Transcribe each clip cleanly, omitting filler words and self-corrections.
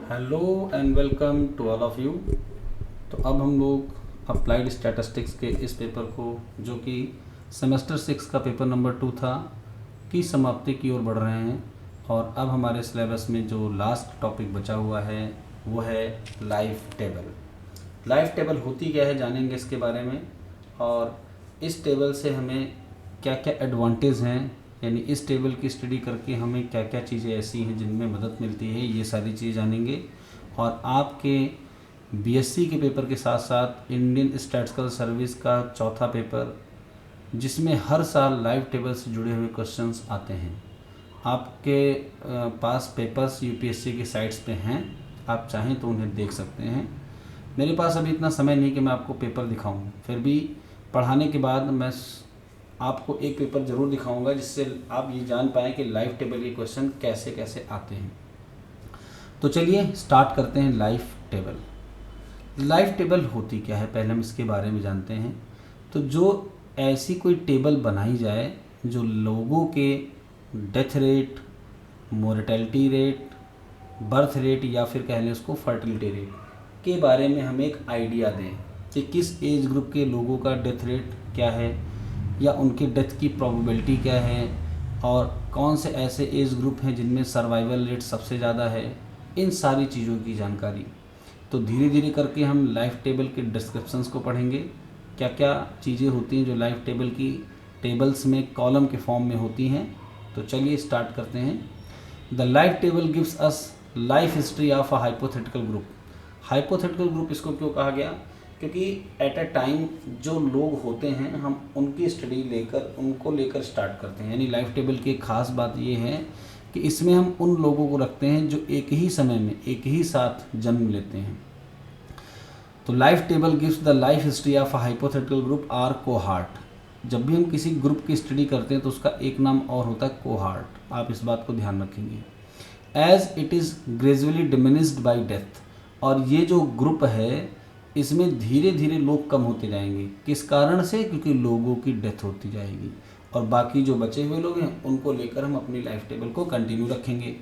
Hello and welcome to all of you. तो अब हम लोग अप्लाइड स्टैटिस्टिक्स के इस पेपर को, जो कि सेमेस्टर 6 का पेपर नंबर 2 था, की समाप्ति की ओर बढ़ रहे हैं। और अब हमारे सिलेबस में जो लास्ट टॉपिक बचा हुआ है वो है लाइफ टेबल। लाइफ टेबल होती क्या है जानेंगे इसके बारे में, और इस टेबल से हमें क्या क्या एडवांटेज हैं, यानी इस टेबल की स्टडी करके हमें क्या क्या चीज़ें ऐसी हैं जिनमें मदद मिलती है, ये सारी चीज़ जानेंगे। और आपके बीएससी के पेपर के साथ साथ इंडियन स्टैटिस्टिकल सर्विस का चौथा पेपर, जिसमें हर साल लाइव टेबल से जुड़े हुए क्वेश्चंस आते हैं, आपके पास पेपर्स यूपीएससी की साइट्स पे हैं, आप चाहें तो उन्हें देख सकते हैं। मेरे पास अभी इतना समय नहीं कि मैं आपको पेपर दिखाऊं, फिर भी पढ़ाने के बाद मैं आपको एक पेपर ज़रूर दिखाऊंगा जिससे आप ये जान पाएँ कि लाइफ टेबल के क्वेश्चन कैसे कैसे आते हैं। तो चलिए स्टार्ट करते हैं लाइफ टेबल। लाइफ टेबल होती क्या है, पहले हम इसके बारे में जानते हैं। तो जो ऐसी कोई टेबल बनाई जाए जो लोगों के death rate, mortality rate, birth rate या फिर कह लें उसको फर्टिलिटी रेट के बारे में हमें एक आइडिया दें कि किस एज ग्रुप के लोगों का डेथ रेट क्या है या उनके डेथ की प्रोबेबिलिटी क्या है, और कौन से ऐसे एज ग्रुप हैं जिनमें सर्वाइवल रेट सबसे ज़्यादा है, इन सारी चीज़ों की जानकारी। तो धीरे धीरे करके हम लाइफ टेबल के डिस्क्रिप्शंस को पढ़ेंगे, क्या क्या चीज़ें होती हैं जो लाइफ टेबल की टेबल्स में कॉलम के फॉर्म में होती हैं। तो चलिए स्टार्ट करते हैं। The life table gives us life history of a hypothetical group. Hypothetical group इसको क्यों कहा गया, क्योंकि एट अ टाइम जो लोग होते हैं हम उनकी स्टडी उनको लेकर स्टार्ट करते हैं। यानी लाइफ टेबल की एक खास बात ये है कि इसमें हम उन लोगों को रखते हैं जो एक ही समय में एक ही साथ जन्म लेते हैं। तो life table gives the life history of a hypothetical group or cohort. जब भी हम किसी ग्रुप की स्टडी करते हैं तो उसका एक नाम और होता है कोहार्ट, आप इस बात को ध्यान रखेंगे। As it is gradually diminished by death. और ये जो ग्रुप है इसमें धीरे धीरे लोग कम होते जाएंगे। किस कारण से? क्योंकि लोगों की डेथ होती जाएगी और बाकी जो बचे हुए लोग हैं उनको लेकर हम अपनी लाइफ टेबल को कंटिन्यू रखेंगे।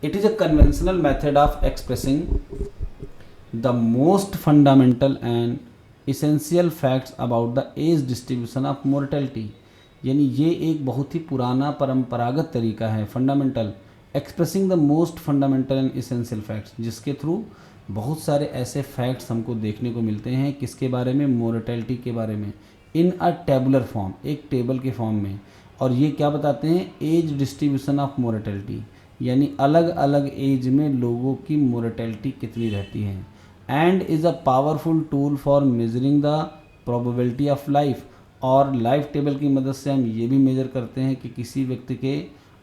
It is a conventional method of expressing the most fundamental and essential facts about the age distribution of mortality. यानी ये एक बहुत ही पुराना परंपरागत तरीका है, fundamental, expressing the most fundamental and essential facts, जिसके थ्रू बहुत सारे ऐसे फैक्ट्स हमको देखने को मिलते हैं। किसके बारे में? मोर्टेलिटी के बारे में, इन अ टेबुलर फॉर्म, एक टेबल के फॉर्म में। और ये क्या बताते हैं? एज डिस्ट्रीब्यूशन ऑफ मोर्टेलिटी, यानी अलग अलग एज में लोगों की मोर्टेलिटी कितनी रहती है। And is a powerful tool for measuring the probability of life. और लाइफ टेबल की मदद से हम ये भी मेजर करते हैं कि किसी व्यक्ति के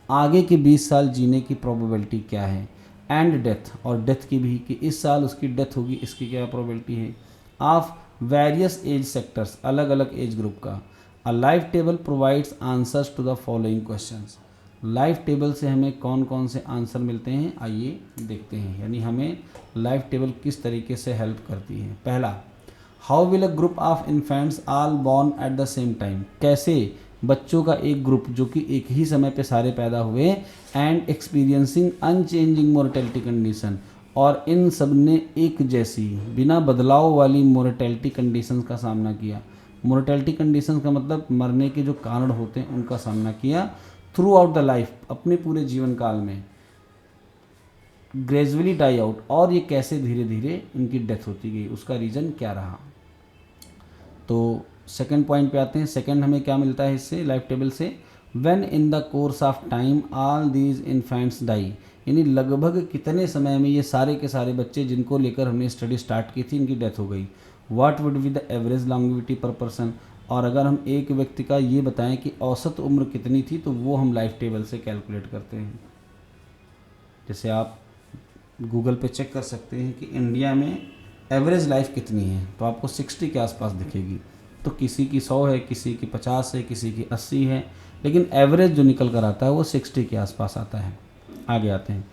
आगे के 20 साल जीने की प्रोबेबिलिटी क्या है। एंड डेथ, और डेथ की भी, कि इस साल उसकी डेथ होगी, इसकी क्या प्रोबेबिलिटी है। ऑफ वेरियस एज सेक्टर्स, अलग अलग एज ग्रुप का। A life table provides answers to the following questions. Life table से हमें कौन कौन से आंसर मिलते हैं, आइए देखते हैं। यानी हमें लाइफ टेबल किस तरीके से हेल्प करती है। पहला, how will a group of infants all born at the same time. कैसे बच्चों का एक ग्रुप जो कि एक ही समय पे सारे पैदा हुए, and experiencing unchanging mortality condition, और इन सब ने एक जैसी बिना बदलाव वाली मोर्टेलिटी कंडीशंस का सामना किया। मोर्टेलिटी कंडीशंस का मतलब मरने के जो कारण होते हैं उनका सामना किया थ्रू आउट द लाइफ, अपने पूरे जीवन काल में। ग्रेजुअली डाई आउट, और ये कैसे धीरे धीरे इनकी डेथ होती गई, उसका रीज़न क्या रहा। तो सेकंड पॉइंट पे आते हैं। सेकंड हमें क्या मिलता है इससे, लाइफ टेबल से? When in the course of time all these infants die, यानी लगभग कितने समय में ये सारे के सारे बच्चे जिनको लेकर हमने स्टडी स्टार्ट की थी इनकी डेथ हो गई। What would be the average longevity पर पर्सन, और अगर हम एक व्यक्ति का ये बताएं कि औसत उम्र कितनी थी तो वो हम लाइफ टेबल से कैलकुलेट करते हैं। जैसे आप गूगल पे चेक कर सकते हैं कि इंडिया में एवरेज लाइफ कितनी है, तो आपको 60 के आसपास दिखेगी। तो किसी की 100 है, किसी की 50 है, किसी की 80 है, लेकिन एवरेज जो निकल कर आता है वो 60 के आसपास आता है। आगे आते हैं।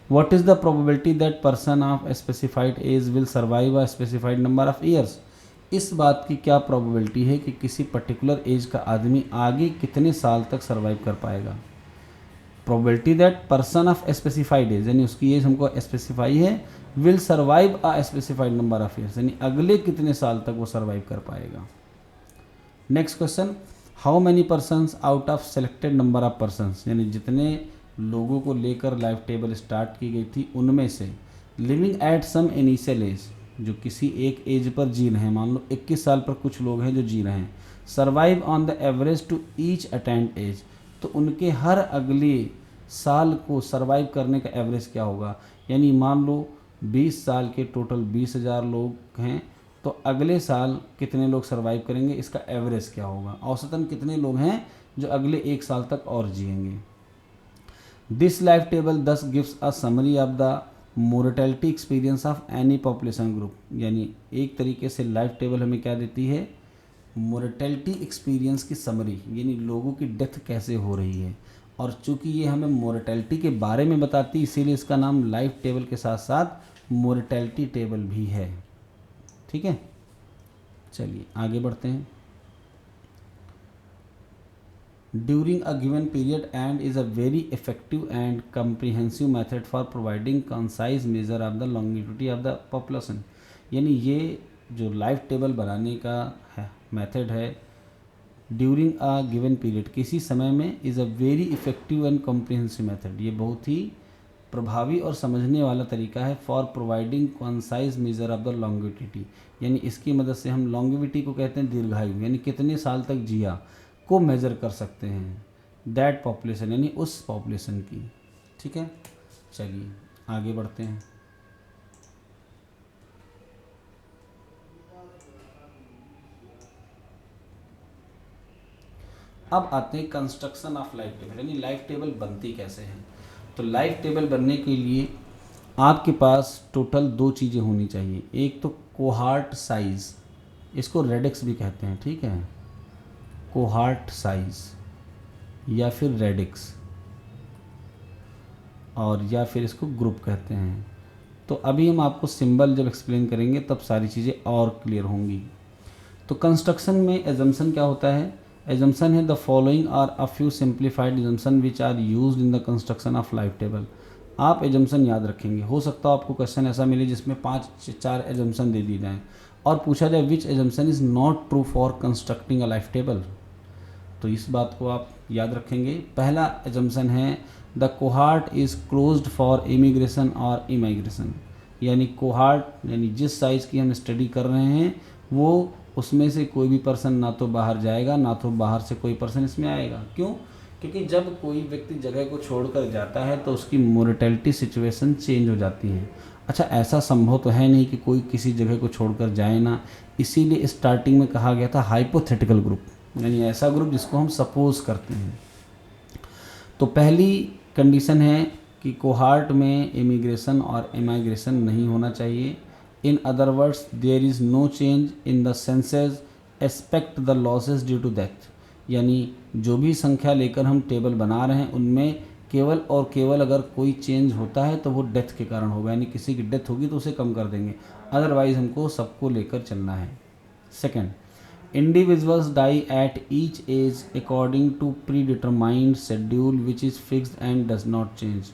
What is the probability that person of specified age will survive a specified number of years. इस बात की क्या प्रोबेबिलिटी है कि किसी पर्टिकुलर एज का आदमी आगे कितने साल तक सर्वाइव कर पाएगा। Probability that person of specified age, यानी उसकी एज हमको स्पेसिफाई है, will survive a specified number of years, यानी अगले कितने साल तक वो सर्वाइव कर पाएगा। Next question, how many persons out of selected number of persons, यानी जितने लोगों को लेकर लाइफ टेबल स्टार्ट की गई थी उनमें से living at some initial age, जो किसी एक एज पर जी रहे हैं, मान लो 21 साल पर कुछ लोग हैं जो जी रहे हैं, survive on the average to each attend age, तो उनके हर अगले साल को सर्वाइव करने का एवरेज क्या होगा, यानी मान लो 20 साल के टोटल 20,000 लोग हैं, तो अगले साल कितने लोग सर्वाइव करेंगे, इसका एवरेज क्या होगा, औसतन कितने लोग हैं जो अगले एक साल तक और जिएंगे। दिस लाइफ टेबल दस gives a summary of the mortality experience of any population group, यानी एक तरीके से लाइफ टेबल हमें क्या देती है, मोर्टेलिटी एक्सपीरियंस की समरी, यानी लोगों की डेथ कैसे हो रही है, और चूंकि ये हमें मोर्टेलिटी के बारे में बताती है इसीलिए इसका नाम लाइफ टेबल के साथ साथ मोर्टेलिटी टेबल भी है। ठीक है, चलिए आगे बढ़ते हैं। During a given period and is a very effective and comprehensive method for providing concise measure of the longevity of the population, यानी ये जो लाइफ टेबल बनाने का है मेथड है ड्यूरिंग अ गिवन पीरियड, किसी समय में, is a very effective and comprehensive method, ये बहुत ही प्रभावी और समझने वाला तरीका है for providing concise measure of the longevity, यानी इसकी मदद से हम लॉन्गिविटी को कहते हैं दीर्घायु, यानी कितने साल तक जिया को मेज़र कर सकते हैं, दैट पॉपुलेशन, यानी उस पॉपुलेशन की। ठीक है, चलिए आगे बढ़ते हैं। अब आते हैं कंस्ट्रक्शन ऑफ लाइफ टेबल, यानी लाइफ टेबल बनती कैसे है। तो लाइफ टेबल बनने के लिए आपके पास टोटल दो चीज़ें होनी चाहिए, एक तो कोहार्ट साइज़, इसको रेडिक्स भी कहते हैं, ठीक है, कोहार्ट साइज़ या फिर रेडिक्स, और या फिर इसको ग्रुप कहते हैं। तो अभी हम आपको सिंबल जब एक्सप्लेन करेंगे तब सारी चीज़ें और क्लियर होंगी। तो कंस्ट्रक्शन में एजम्पशन क्या होता है, एजम्पशन है the following are a few simplified assumption which are used in the construction of life table. आप एजम्पशन याद रखेंगे, हो सकता है आपको क्वेश्चन ऐसा मिले जिसमें 5-4 एजम्पशन दे दी जाएँ और पूछा जाए which assumption is not true for constructing a life table, तो इस बात को आप याद रखेंगे। पहला एजम्पशन है the cohort is closed for immigration और इमाइग्रेशन, यानी कोहार्ट यानी जिस साइज़ की हम स्टडी कर रहे हैं वो उसमें से कोई भी पर्सन ना तो बाहर जाएगा ना तो बाहर से कोई पर्सन इसमें आएगा। क्यों? क्योंकि जब कोई व्यक्ति जगह को छोड़कर जाता है तो उसकी मोर्टेलिटी सिचुएशन चेंज हो जाती है। अच्छा, ऐसा संभव तो है नहीं कि कोई किसी जगह को छोड़कर जाए ना, इसीलिए स्टार्टिंग में कहा गया था हाइपोथेटिकल ग्रुप, यानी ऐसा ग्रुप जिसको हम सपोज करते हैं। तो पहली कंडीशन है कि कोहार्ट में इमिग्रेशन और इमाइग्रेशन नहीं होना चाहिए। In other words there is no change in the census expect the losses due to death, यानी जो भी संख्या लेकर हम टेबल बना रहे हैं उनमें केवल और केवल अगर कोई चेंज होता है तो वो डेथ के कारण होगा, यानी किसी की डेथ होगी तो उसे कम कर देंगे, अदरवाइज हमको सबको लेकर चलना है। Second, individuals die at each age according to predetermined schedule which is fixed and does not change.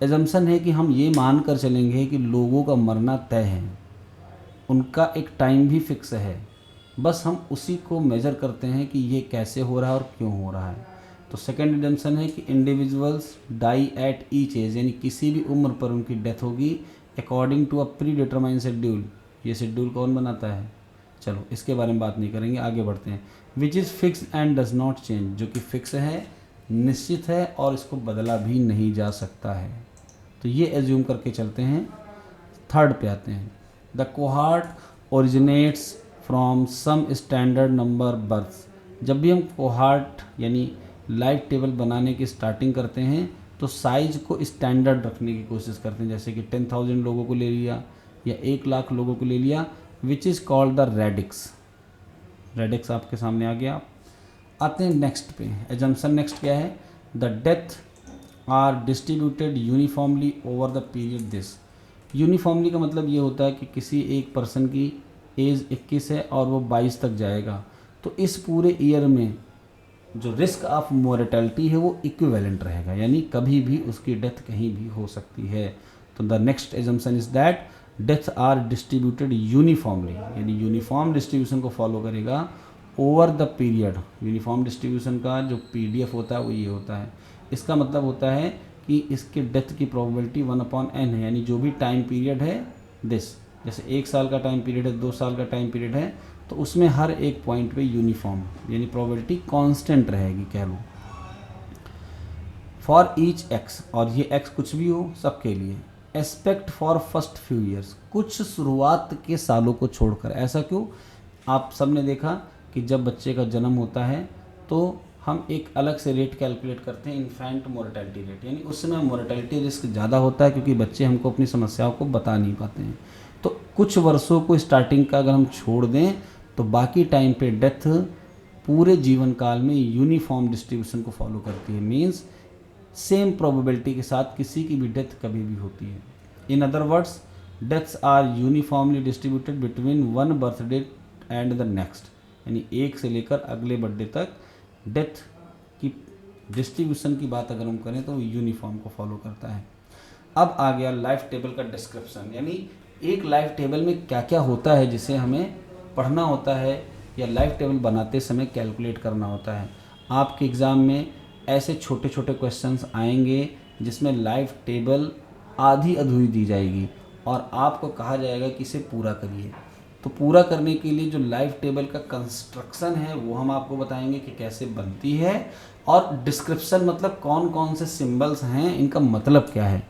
Assumption है कि हम ये मान कर चलेंगे कि लोगों का मरना तय है, उनका एक टाइम भी फिक्स है, बस हम उसी को मेज़र करते हैं कि ये कैसे हो रहा है और क्यों हो रहा है। तो सेकंड एजम्पशन है कि individuals die at each age, यानी किसी भी उम्र पर उनकी डेथ होगी according to a predetermined schedule. ये शेड्यूल कौन बनाता है? चलो इसके बारे में बात नहीं करेंगे, आगे बढ़ते हैं। Which is fix and does not change, जो कि फिक्स है, निश्चित है और इसको बदला भी नहीं जा सकता है। तो ये एज्यूम करके चलते हैं। थर्ड पे आते हैं, the cohort originates from some standard number births. जब भी हम कोहार्ट यानी लाइफ टेबल बनाने की स्टार्टिंग करते हैं तो साइज को स्टैंडर्ड रखने की कोशिश करते हैं, जैसे कि 10,000 लोगों को ले लिया या 1,00,000 लोगों को ले लिया, which is called the radix. Radix आपके सामने आ गया। आते हैं नेक्स्ट पे, एजम्पशन नेक्स्ट क्या है, the death are distributed uniformly over the period this. Uniformly का मतलब ये होता है कि किसी एक पर्सन की एज 21 है और वो 22 तक जाएगा, तो इस पूरे ईयर में जो रिस्क ऑफ मोर्टेलिटी है वो इक्विवेलेंट रहेगा, यानी कभी भी उसकी डेथ कहीं भी हो सकती है। तो the next assumption is that death are distributed uniformly, यानी यूनिफॉर्म डिस्ट्रीब्यूशन को फॉलो करेगा over the period. Uniform distribution का जो PDF होता है वो ये होता है। इसका मतलब होता है कि इसके डेथ की प्रोबेबिलिटी 1/n है, यानी जो भी टाइम पीरियड है दिस, जैसे 1 साल का टाइम पीरियड है, 2 साल का टाइम पीरियड है, तो उसमें हर एक पॉइंट पे यूनिफॉर्म यानी प्रोबेबिलिटी कांस्टेंट रहेगी कह लो फॉर ईच x, और ये x कुछ भी हो सबके लिए। Aspect for first few years, कुछ शुरुआत के सालों को छोड़कर। ऐसा क्यों? आप सब ने देखा कि जब बच्चे का जन्म होता है तो हम एक अलग से रेट कैलकुलेट करते हैं, इन्फेंट मोर्टेलिटी रेट, यानी उस समय मोर्टेलिटी रिस्क ज़्यादा होता है क्योंकि बच्चे हमको अपनी समस्याओं को बता नहीं पाते हैं। तो कुछ वर्षों को स्टार्टिंग का अगर हम छोड़ दें तो बाकी टाइम पे डेथ पूरे जीवन काल में यूनिफॉर्म डिस्ट्रीब्यूशन को फॉलो करती है, मीन्स सेम प्रोबेबिलिटी के साथ किसी की भी डेथ कभी भी होती है। In other words deaths are uniformly distributed between one birthday and the next, यानी एक से लेकर अगले बर्थडे तक डेथ की डिस्ट्रीब्यूशन की बात अगर हम करें तो वो यूनिफॉर्म को फॉलो करता है। अब आ गया लाइफ टेबल का डिस्क्रिप्शन, यानी एक लाइफ टेबल में क्या क्या होता है जिसे हमें पढ़ना होता है या लाइफ टेबल बनाते समय कैलकुलेट करना होता है। आपके एग्ज़ाम में ऐसे छोटे छोटे क्वेश्चंस आएंगे जिसमें लाइफ टेबल आधी अधूरी दी जाएगी और आपको कहा जाएगा कि इसे पूरा करिए। तो पूरा करने के लिए जो लाइफ टेबल का कंस्ट्रक्शन है वो हम आपको बताएंगे कि कैसे बनती है, और डिस्क्रिप्शन मतलब कौन कौन से सिंबल्स हैं, इनका मतलब क्या है।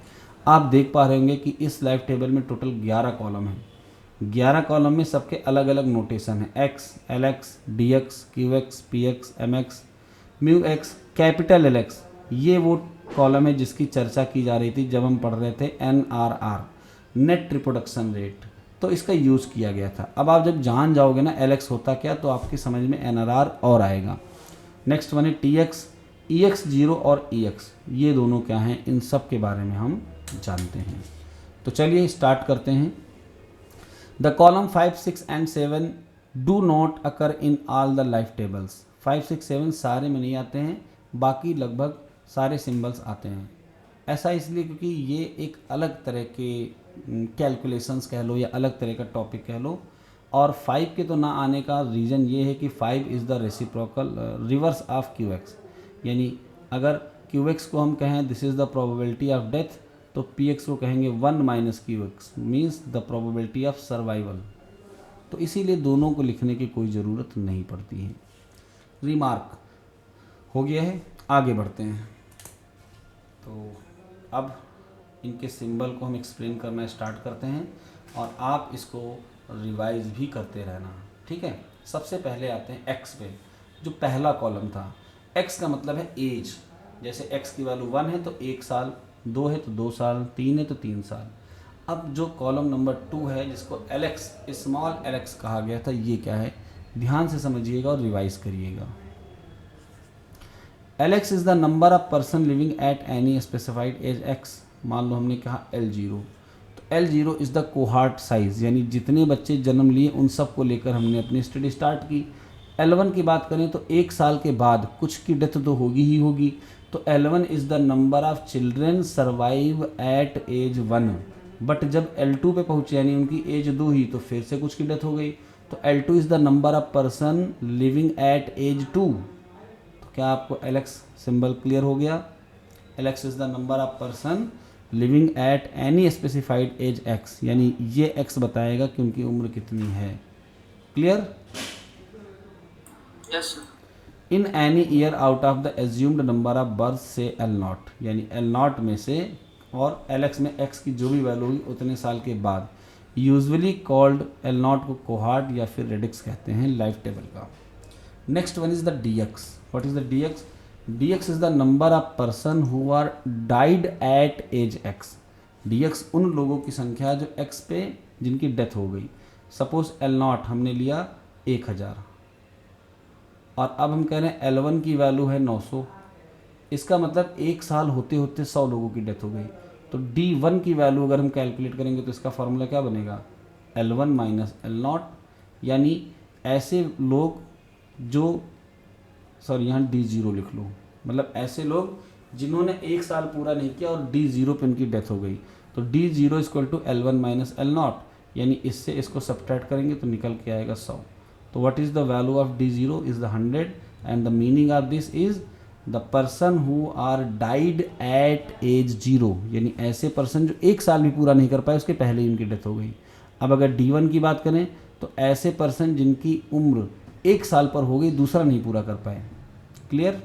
आप देख पा रहे होंगे कि इस लाइफ टेबल में टोटल 11 कॉलम हैं। 11 कॉलम में सबके अलग अलग नोटेशन है, x, lx, dx, qx, px, mx, μx, capital Lx। ये वो कॉलम है जिसकी चर्चा की जा रही थी जब हम पढ़ रहे थे NRR, नेट रिप्रोडक्शन रेट, तो इसका यूज़ किया गया था। अब आप जब जान जाओगे ना LX होता क्या, तो आपकी समझ में NRR और आएगा। नेक्स्ट वन है TX, EX0 और EX, ये दोनों क्या हैं, इन सब के बारे में हम जानते हैं। तो चलिए स्टार्ट करते हैं। The column 5, 6 and 7 do not occur in all the life tables. 5, 6, 7 सारे में नहीं आते हैं, बाकी लगभग सारे सिंबल्स आते हैं। ऐसा इसलिए क्योंकि ये एक अलग तरह के कैलकुलेशंस कह लो या अलग तरह का टॉपिक कह लो, और 5 के तो ना आने का रीज़न ये है कि 5 is the reciprocal reverse of QX, यानी अगर QX को हम कहें this is the probability of death, तो PX को कहेंगे 1 - QX means the probability of survival. तो इसीलिए दोनों को लिखने की कोई ज़रूरत नहीं पड़ती है। रिमार्क हो गया है, आगे बढ़ते हैं। तो अब इनके सिंबल को हम एक्सप्लेन करना स्टार्ट करते हैं और आप इसको रिवाइज भी करते रहना, ठीक है। सबसे पहले आते हैं x पे, जो पहला कॉलम था। x का मतलब है एज, जैसे x की वैल्यू 1 है तो 1 साल, 2 है तो 2 साल, 3 है तो 3 साल। अब जो कॉलम नंबर 2 है जिसको LX, स्मॉल LX कहा गया था, ये क्या है ध्यान से समझिएगा और रिवाइज करिएगा। LX is the number of person living at any specified age x। मान लो हमने कहा L0, तो L0 is the cohort size, यानी जितने बच्चे जन्म लिए उन सब को लेकर हमने अपनी स्टडी स्टार्ट की। L1 की बात करें तो 1 साल के बाद कुछ की डेथ तो होगी ही होगी, तो L1 is the number of children survive at age 1। But जब L2 पे पहुँचे यानी उनकी एज 2 ही, तो फिर से कुछ की डेथ हो गई, तो L2 is the number of person living at age 2। तो क्या आपको LX सिंबल क्लियर हो गया? LX is the number of person living at any specified age x, यानी ये x बताएगा कि उनकी उम्र कितनी है। Clear? Yes sir. In any year out of the assumed number of birth से L0, यानी L0 में से और LX में x की जो भी वैल्यू हुई उतने साल के बाद, यूजुअली कॉल्ड L0 को कोहार्ट या फिर रेडिक्स कहते हैं लाइफ टेबल का। Next one is the DX। What is the DX? DX is the number of person who are died at age x। DX उन लोगों की संख्या जो x पे जिनकी डेथ हो गई। सपोज L0 हमने लिया 1000 और अब हम कह रहे हैं L1 की वैल्यू है 900, इसका मतलब 1 साल होते होते 100 लोगों की डेथ हो गई। तो D1 की वैल्यू अगर हम कैलकुलेट करेंगे तो इसका फॉर्मूला क्या बनेगा? L1 - L0, यानी ऐसे लोग जो सॉरी यहाँ D0 लिख लो, मतलब ऐसे लोग जिन्होंने 1 साल पूरा नहीं किया और D0 पे उनकी डेथ हो गई। तो D0 = L1 - L0, यानी इससे इसको सब्ट्रैक्ट करेंगे तो निकल के आएगा 100। तो what is the value of D0 is the 100 and the meaning of this is the person who are died at age 0, यानी ऐसे पर्सन जो 1 साल भी पूरा नहीं कर पाए, उसके पहले ही उनकी डेथ हो गई। अब अगर D1 की बात करें तो ऐसे पर्सन जिनकी उम्र 1 साल पर हो गई, दूसरा नहीं पूरा कर पाए। क्लियर?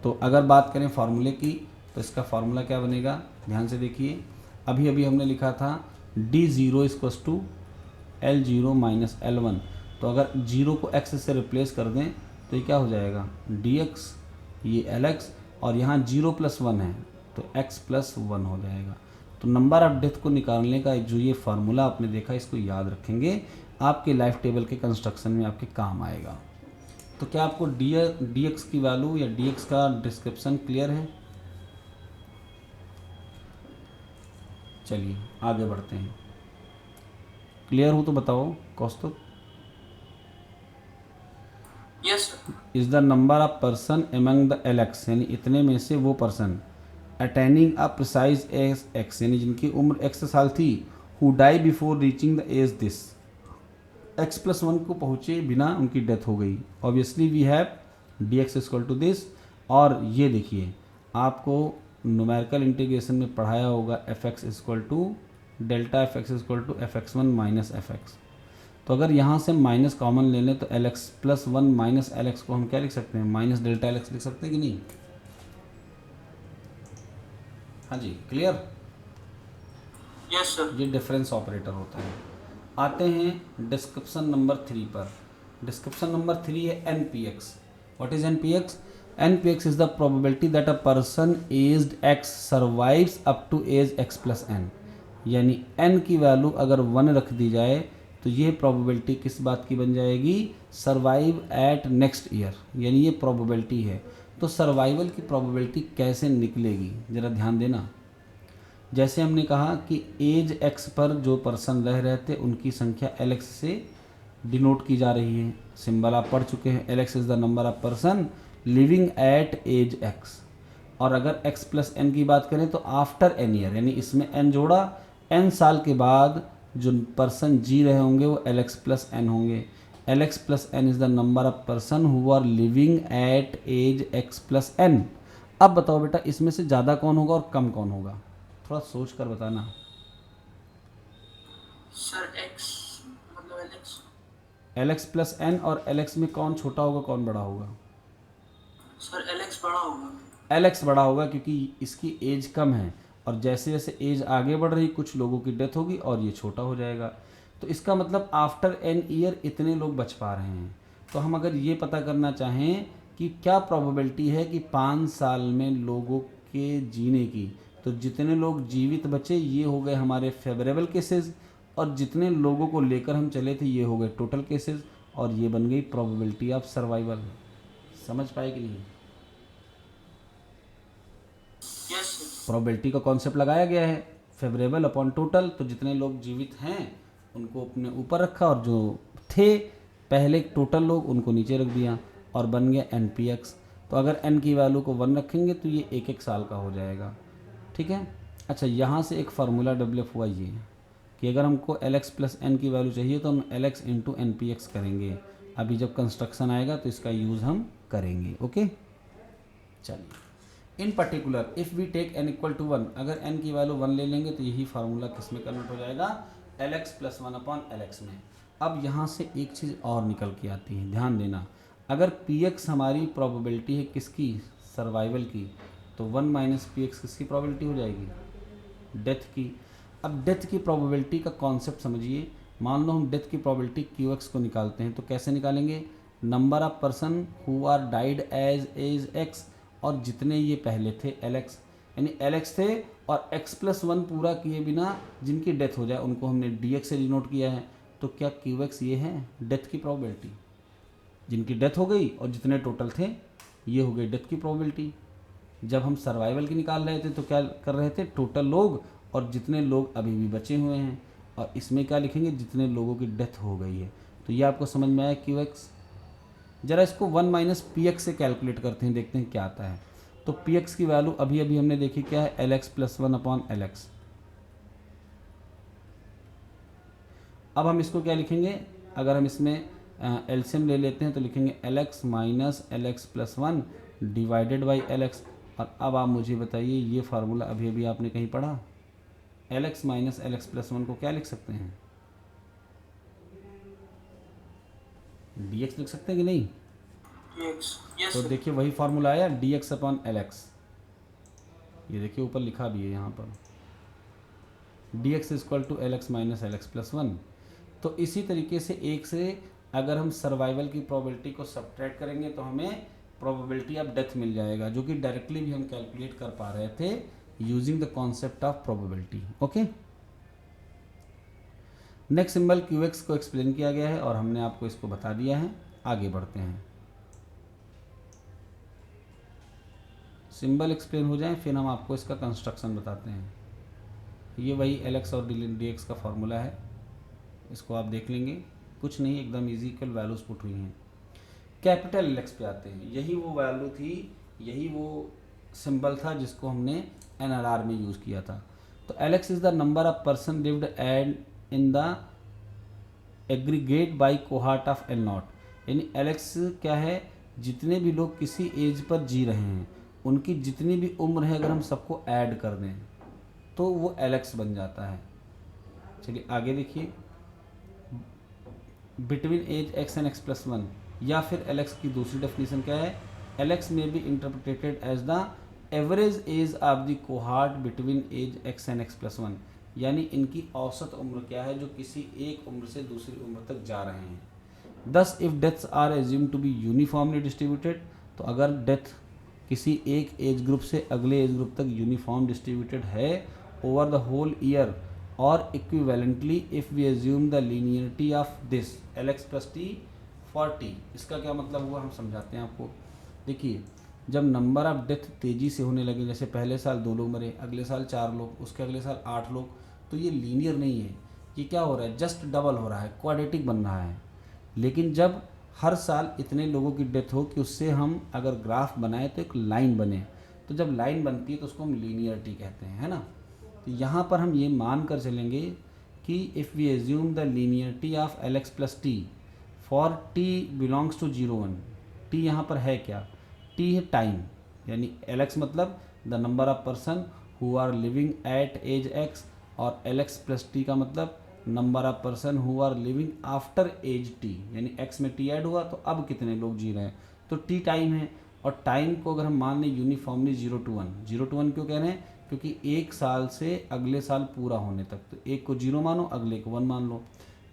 तो अगर बात करें फार्मूले की तो इसका फार्मूला क्या बनेगा, ध्यान से देखिए। अभी अभी हमने लिखा था D0 = L0 - L1, तो अगर 0 को x से रिप्लेस कर दें तो ये क्या हो जाएगा, dx, ये lx, और यहाँ 0 + 1 है तो x + 1 हो जाएगा। तो नंबर ऑफ डेथ को निकालने का जो ये फार्मूला आपने देखा, इसको याद रखेंगे, आपके लाइफ टेबल के कंस्ट्रक्शन में आपके काम आएगा। तो क्या आपको dx की वैल्यू या dx का डिस्क्रिप्शन क्लियर है? चलिए आगे बढ़ते हैं। क्लियर हो तो बताओ Kaustubh. Yes sir. Is the number of person among the LX, यानी इतने में से वो person attaining a precise age x, यानी जिनकी उम्र x साल थी, who die before reaching the age this, x + 1 को पहुँचे बिना उनकी डेथ हो गई। Obviously we have dx = this. और ये देखिए आपको न्यूमेरिकल इंटीग्रेशन में पढ़ाया होगा fx = delta fx = fx1 - fx। तो अगर यहाँ से माइनस कॉमन ले लें तो LX + 1 - LX को हम क्या लिख सकते हैं, -Δ लिख सकते हैं कि नहीं? हाँ जी, क्लियर? Yes sir. ये डिफरेंस ऑपरेटर होता है। आते हैं डिस्क्रिप्शन नंबर 3 पर। डिस्क्रिप्शन नंबर 3 है NPX। What is NPX? NPX is the probability that a person aged x survives up to age x + n, यानी n की वैल्यू अगर 1 रख दी जाए तो ये प्रोबेबिलिटी किस बात की बन जाएगी, सर्वाइव एट नेक्स्ट ईयर, यानी ये प्रोबेबिलिटी है। तो सर्वाइवल की प्रोबेबिलिटी कैसे निकलेगी, ज़रा ध्यान देना। जैसे हमने कहा कि एज x पर जो पर्सन रह रहे थे उनकी संख्या LX से डिनोट की जा रही है। सिंबल आप पढ़ चुके हैं, LX is the number of person living at age x। और अगर x + n की बात करें तो आफ्टर n ईयर, यानी इसमें n जोड़ा, n साल के बाद जो पर्सन जी रहे होंगे वो LX + n होंगे। LX + n is the number of person who are living at age x + n। अब बताओ बेटा, इसमें से ज़्यादा कौन होगा और कम कौन होगा, थोड़ा सोच कर बताना। सर x मतलब LX। LX + n, और LX में कौन छोटा होगा कौन बड़ा होगा? सर LX बड़ा होगा। LX बड़ा होगा क्योंकि इसकी एज कम है, और जैसे जैसे एज आगे बढ़ रही कुछ लोगों की डेथ होगी और ये छोटा हो जाएगा। तो इसका मतलब आफ्टर n ईयर इतने लोग बच पा रहे हैं। तो हम अगर ये पता करना चाहें कि क्या प्रोबेबिलिटी है कि 5 साल में लोगों के जीने की, तो जितने लोग जीवित बचे ये हो गए हमारे फेवरेबल केसेस, और जितने लोगों को लेकर हम चले थे ये हो गए टोटल केसेस, और ये बन गई प्रोबेबिलिटी ऑफ सर्वाइवल। समझ पाए कि नहीं? Yes sir. प्रोबेबिलिटी का कॉन्सेप्ट लगाया गया है, फेवरेबल अपॉन टोटल। तो जितने लोग जीवित हैं उनको अपने ऊपर रखा, और जो थे पहले टोटल लोग उनको नीचे रख दिया, और बन गया NPX। तो अगर n की वैल्यू को 1 रखेंगे तो ये 1-1 साल का हो जाएगा। ठीक है। अच्छा, यहाँ से एक फार्मूला डेवलप हुआ ये कि अगर हमको LX + n की वैल्यू चाहिए तो हम LX × NPX करेंगे। अभी जब कंस्ट्रक्शन आएगा तो इसका यूज़ हम करेंगे। ओके, चलिए। In particular if we take n = 1, अगर n की वैल्यू 1 ले लेंगे तो यही फार्मूला किस में कन्वर्ट हो जाएगा, LX + 1/LX में। अब यहाँ से एक चीज़ और निकल के आती है, ध्यान देना। अगर PX हमारी प्रोबेबिलिटी है किसकी, सर्वाइवल की, तो 1 - PX किसकी प्रोबेबिलिटी हो जाएगी, डेथ की। अब डेथ की प्रोबेबिलिटी का कॉन्सेप्ट समझिए। मान लो हम डेथ की प्रोबेबिलिटी QX को निकालते हैं तो कैसे निकालेंगे, number of person who are died age age x, और जितने ये पहले थे LX, यानी LX थे और x + 1 पूरा किए बिना जिनकी डेथ हो जाए उनको हमने DX से डिनोट किया है। तो क्या QX ये है डेथ की प्रोबेबिलिटी, जिनकी डेथ हो गई और जितने टोटल थे ये हो गई डेथ की प्रोबेबिलिटी। जब हम सर्वाइवल की निकाल रहे थे तो क्या कर रहे थे, टोटल लोग और जितने लोग अभी भी बचे हुए हैं, और इसमें क्या लिखेंगे, जितने लोगों की डेथ हो गई है। तो ये आपको समझ में आया QX। ज़रा इसको 1 माइनस पी एक्स से कैलकुलेट करते हैं, देखते हैं क्या आता है। तो पी एक्स की वैल्यू अभी अभी हमने देखी क्या है, L X plus 1 upon L x. अब हम इसको क्या लिखेंगे, अगर हम इसमें एलसीएम ले लेते हैं तो लिखेंगे L X minus L X plus 1 divided by L x. और अब आप मुझे बताइए, ये फार्मूला अभी अभी आपने कहीं पढ़ा, L X minus L X plus 1 को क्या लिख सकते हैं, डी एक्स लिख सकते हैं कि नहीं। Yes. Yes, तो sir. देखिए वही फार्मूला आया, D X upon L X. ये देखिए ऊपर लिखा भी है यहाँ पर, D X equal to L X minus L X plus 1। तो इसी तरीके से एक से अगर हम सर्वाइवल की प्रोबेबिलिटी को सब्ट्रैक्ट करेंगे तो हमें प्रोबेबिलिटी ऑफ डेथ मिल जाएगा, जो कि डायरेक्टली भी हम कैलकुलेट कर पा रहे थे using the concept of probability. Okay, next symbol Q x को एक्सप्लेन किया गया है और हमने आपको इसको बता दिया है। आगे बढ़ते हैं, सिंबल एक्सप्लेन हो जाए फिर हम आपको इसका कंस्ट्रक्शन बताते हैं। ये वही एल एक्स और डी एक्स का फॉर्मूला है, इसको आप देख लेंगे, कुछ नहीं, एकदम इजी इक्वल वैल्यूज पुट हुई हैं। कैपिटल एल एक्स पे आते हैं, यही वो वैल्यू थी, यही वो सिंबल था जिसको हमने एनआरआर में यूज़ किया था। तो L x is the number of person lived and in the aggregate by cohort of L not, यानी एल एक्स क्या है, जितने भी लोग किसी एज पर जी रहे हैं उनकी जितनी भी उम्र है अगर हम सबको ऐड कर दें तो वो एल एक्स बन जाता है। चलिए आगे देखिए, between age X and X plus 1, या फिर एल एक्स की दूसरी डेफिनेशन क्या है, L X may be interpreted as the average age of the cohort between age X and X plus 1, यानी इनकी औसत उम्र क्या है जो किसी एक उम्र से दूसरी उम्र तक जा रहे हैं। Thus if deaths are assumed to be uniformly distributed, तो अगर डेथ किसी एक एज ग्रुप से अगले एज ग्रुप तक यूनिफॉर्म डिस्ट्रीब्यूटेड है ओवर द होल ईयर, और equivalently if we assume the linearity of this L X plus T for T. इसका क्या मतलब हुआ, हम समझाते हैं आपको। देखिए, जब नंबर ऑफ डेथ तेज़ी से होने लगे, जैसे पहले साल 2 लोग मरे, अगले साल 4 लोग, उसके अगले साल 8 लोग, तो ये लीनियर नहीं है, ये क्या हो रहा है, जस्ट डबल हो रहा है, क्वाड्रेटिक बन रहा है। लेकिन जब हर साल इतने लोगों की डेथ हो कि उससे हम अगर ग्राफ बनाए तो एक लाइन बने, तो जब लाइन बनती है तो उसको हम लीनियरिटी कहते हैं, है ना। तो यहाँ पर हम ये मान कर चलेंगे कि if we assume the linearity of L X plus T for T belongs to 0 1, T यहाँ पर है क्या, टी है टाइम, यानी एल एक्स मतलब the number of person who are living at age X, और एल एक्स प्लस टी का मतलब number of person who are living after age T, यानी एक्स में टी ऐड हुआ तो अब कितने लोग जी रहे हैं, तो टी टाइम है। और टाइम को अगर हम मान लें यूनिफॉर्मली 0 to 1, 0 to 1 क्यों कह रहे हैं, क्योंकि एक साल से अगले साल पूरा होने तक, तो एक को 0 मानो, अगले को 1 मान लो।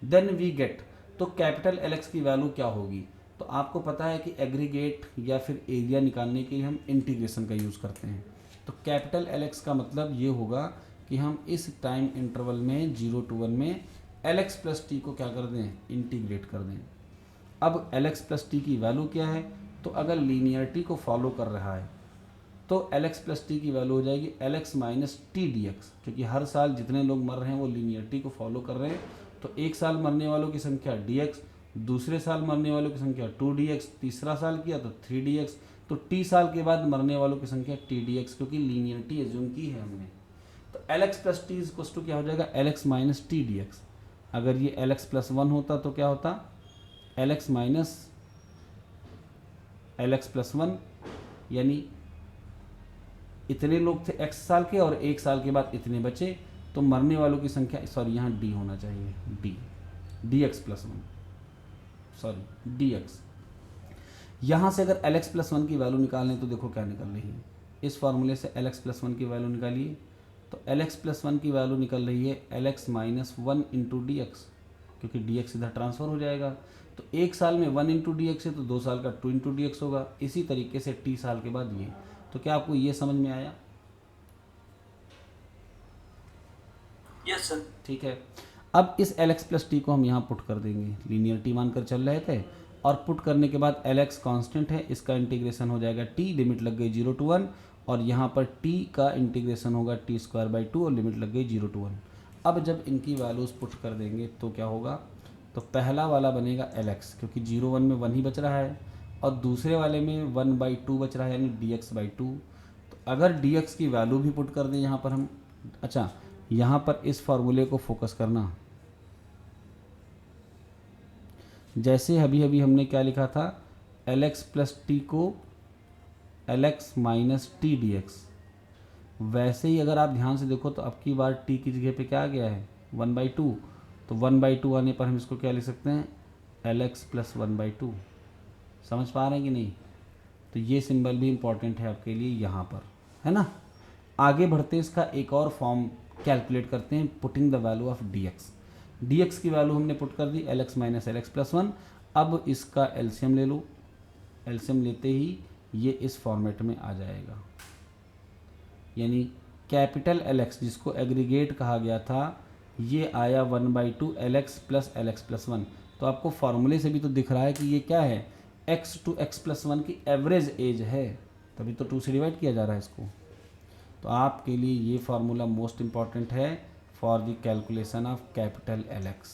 देन वी गेट, तो कैपिटल एल एक्स की वैल्यू क्या होगी, तो आपको पता है कि एग्रीगेट या फिर एरिया निकालने के लिए हम इंटीग्रेशन का यूज़ करते हैं। तो कैपिटल एल एक्स का मतलब ये होगा कि हम इस टाइम इंटरवल में 0 to 1 में एल एक्स प्लस टी को क्या कर दें, इंटीग्रेट कर दें। अब एल एक्स प्लस टी की वैल्यू क्या है, तो अगर लीनियरिटी को फॉलो कर रहा है तो एल एक्स प्लस टी की वैल्यू हो जाएगी L X minus T D x, क्योंकि हर साल जितने लोग मर रहे हैं वो लीनियरिटी को फॉलो कर रहे हैं। तो एक साल मरने वालों की संख्या डी एक्स, दूसरे साल मरने वालों की संख्या 2dx, तीसरा साल किया तो 3dx, तो टी साल के बाद मरने वालों की संख्या TDX, क्योंकि लीनियरिटी एज्यूम की है हमने। तो L X plus T equal to क्या हो जाएगा, L X minus T D X. अगर ये एल एक्स प्लस 1 होता तो क्या होता, L X minus L X plus 1, यानी इतने लोग थे x साल के और 1 साल के बाद इतने बचे, तो मरने वालों की संख्या, सॉरी यहाँ d होना चाहिए, D x plus 1, sorry D x. यहाँ से अगर एल एक्स प्लस 1 की वैल्यू निकालें तो देखो क्या निकल रही है, इस फार्मूले से एल एक्स प्लस 1 की वैल्यू निकालिए, तो एल एक्स प्लस 1 की वैल्यू निकल रही है L X minus 1 into D x, क्योंकि डी एक्स इधर ट्रांसफ़र हो जाएगा। तो 1 साल में 1 इंटू डी एक्स है तो 2 साल का 2 इंटू डी एक्स होगा। इसी तरीके से टी साल के बाद ये, तो क्या आपको ये समझ में आया? Yes sir. ठीक है, अब इस एल एक्स प्लस टी को हम यहाँ पुट कर देंगे, लीनियरिटी मानकर चल रहे थे, और पुट करने के बाद एल एक्स कॉन्स्टेंट है, इसका इंटीग्रेशन हो जाएगा टी, लिमिट लग गई 0 to 1, और यहाँ पर टी का इंटीग्रेशन होगा टी स्क्वायर बाई 2 और लिमिट लग गई 0 to 1। अब जब इनकी वैल्यूज़ पुट कर देंगे तो क्या होगा, तो पहला वाला बनेगा एल एक्स, क्योंकि 0 1 में 1 ही बच रहा है, और दूसरे वाले में 1/2 बच रहा है, यानी dx/2। तो अगर dx की वैल्यू भी पुट कर दें यहाँ पर हम, अच्छा यहाँ पर इस फार्मूले को फोकस करना, जैसे अभी अभी हमने क्या लिखा था, lx प्लस टी को lx minus T D x, वैसे ही अगर आप ध्यान से देखो तो अब की बार t की जगह पे क्या आ गया है, 1/2। तो 1/2 आने पर हम इसको क्या लिख सकते हैं, lx प्लस 1/2। समझ पा रहे हैं कि नहीं? तो ये सिंबल भी इम्पॉर्टेंट है आपके लिए यहाँ पर, है ना। आगे बढ़ते हैं, इसका एक और फॉर्म कैलकुलेट करते हैं, putting the value of dx। dx की वैल्यू हमने पुट कर दी lx माइनस lx प्लस 1। अब इसका एलसीएम ले लो, एलसीएम लेते ही ये इस फॉर्मेट में आ जाएगा, यानी कैपिटल Lx जिसको एग्रीगेट कहा गया था, ये आया 1/2 Lx प्लस Lx प्लस 1। तो आपको फार्मूले से भी तो दिख रहा है कि ये क्या है, x टू x प्लस 1 की एवरेज एज है, तभी तो 2 से डिवाइड किया जा रहा है इसको। तो आपके लिए ये फार्मूला मोस्ट इम्पॉर्टेंट है for the calculation of capital Lx।